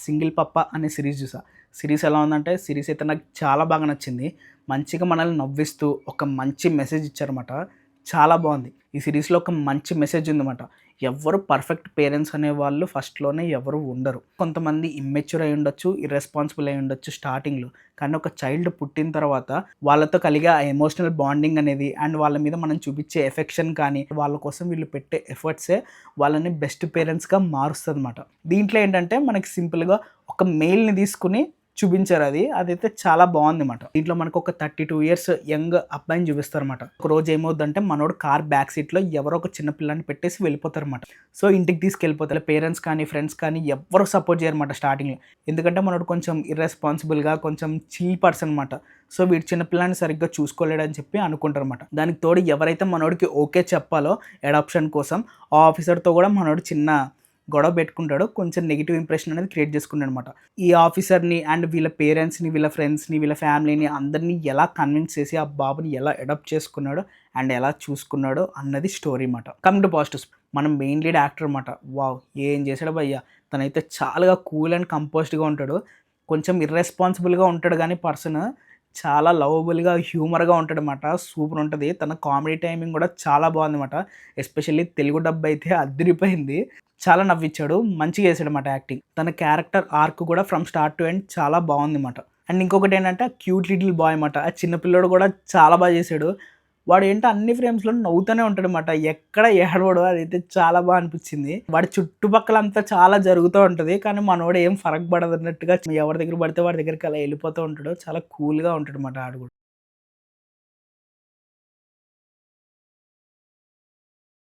Single పప్ప అనే series చూసా. సిరీస్ ఎలా ఉందంటే సిరీస్ అయితే నాకు చాలా బాగా నచ్చింది. మంచిగా మనల్ని నవ్విస్తూ ఒక మంచి మెసేజ్ ఇచ్చారన్నమాట. చాలా బాగుంది. ఈ సిరీస్‌లో ఒక మంచి మెసేజ్ ఉందన్నమాట. ఎవ్వరు పర్ఫెక్ట్ పేరెంట్స్ అనేవాళ్ళు ఫస్ట్‌లోనే ఎవరు ఉండరు. కొంతమంది ఇమ్మెచ్యూర్ అయి ఉండొచ్చు, ఇర్రెస్పాన్సిబుల్ అయి ఉండొచ్చు స్టార్టింగ్‌లో. కానీ ఒక చైల్డ్ పుట్టిన తర్వాత వాళ్ళతో కలిగే ఆ ఎమోషనల్ బాండింగ్ అనేది అండ్ వాళ్ళ మీద మనం చూపించే ఎఫెక్షన్ కానీ, వాళ్ళ కోసం వీళ్ళు పెట్టే ఎఫర్ట్సే వాళ్ళని బెస్ట్ పేరెంట్స్‌గా మారుస్తదన్నమాట. దీంట్లో ఏంటంటే మనకి సింపుల్‌గా ఒక మెయిల్‌ని తీసుకొని చూపించారు అది. అదైతే చాలా బాగుందన్నమాట. దీంట్లో మనకు ఒక 32 ఇయర్స్ యంగ్ అబ్బాయిని చూపిస్తారన్నమాట. ఒకరోజు ఏమవుద్దంటే మనోడు కార్ బ్యాక్ సీట్‌లో ఎవరో ఒక చిన్న పిల్లాడిని పెట్టేసి వెళ్ళిపోతారన్నమాట. సో ఇంటికి తీసుకెళ్ళిపోతారు. పేరెంట్స్ కానీ, ఫ్రెండ్స్ కానీ ఎవ్వరు సపోర్ట్ చేయరన్నమాట స్టార్టింగ్‌లో. ఎందుకంటే మనోడు కొంచెం ఇర్రెస్పాన్సిబుల్‌గా కొంచెం చిల్ పర్సన్ అన్నమాట. సో వీడు చిన్న పిల్లాడిని సరిగ్గా చూసుకోలేడని చెప్పి అనుకుంటారన్నమాట. దానికి తోడు ఎవరైతే మనోడికి ఓకే చెప్పాలో అడాప్షన్ కోసం ఆ ఆఫీసర్‌తో కూడా మనోడు చిన్న గొడవ పెట్టుకుంటాడు. కొంచెం నెగిటివ్ ఇంప్రెషన్ అనేది క్రియేట్ చేసుకుంటాడనమాట. ఈ ఆఫీసర్‌ని అండ్ వీళ్ళ పేరెంట్స్‌ని, వీళ్ళ ఫ్రెండ్స్‌ని, వీళ్ళ ఫ్యామిలీని అందరినీ ఎలా కన్విన్స్ చేసి ఆ బాబుని ఎలా అడాప్ట్ చేసుకున్నాడో అండ్ ఎలా చూసుకున్నాడో అన్నది స్టోరీ మాట. కమింగ్ టు పాజిటివ్స్, మనం మెయిన్ లీడ్ యాక్టర్ అనమాట. వావ్! ఏం చేశాడో భయ్యా! తనైతే చాలా కూల్ అండ్ కంపోజ్డ్‌గా ఉంటాడు. కొంచెం ఇర్రెస్పాన్సిబుల్‌గా ఉంటాడు కానీ పర్సన్ చాలా లవబుల్‌గా, హ్యూమర్‌గా ఉంటాడనమాట. సూపర్ ఉంటది. తన కామెడీ టైమింగ్ కూడా చాలా బాగుందన్నమాట. ఎస్పెషల్లీ తెలుగు డబ్ అయితే అదిరిపోయింది. చాలా నవ్విచ్చాడు. మంచిగా చేసాడన్నమాట యాక్టింగ్. తన క్యారెక్టర్ ఆర్క్ కూడా ఫ్రమ్ స్టార్ట్ టు ఎండ్ చాలా బాగుందన్నమాట. అండ్ ఇంకొకటి ఏంటంటే క్యూట్ లిటిల్ బాయ్ అన్నమాట. ఆ చిన్న పిల్లోడు కూడా చాలా బాగా చేశాడు. వాడు ఏంటో అన్ని ఫ్రేమ్స్‌లో నవ్వుతూనే ఉంటాడన్నమాట. ఎక్కడ ఏడవడు. అదైతే చాలా బాగా అనిపించింది. వాడి చుట్టుపక్కలంతా చాలా జరుగుతూ ఉంటది. కానీ మనోడు ఏం ఫరక్ పడదన్నట్టుగా ఎవరి దగ్గర పడితే వాడి దగ్గరికి అలా వెళ్ళిపోతూ ఉంటాడు. చాలా కూల్‌గా ఉంటాడన్నమాట ఆడు కూడా.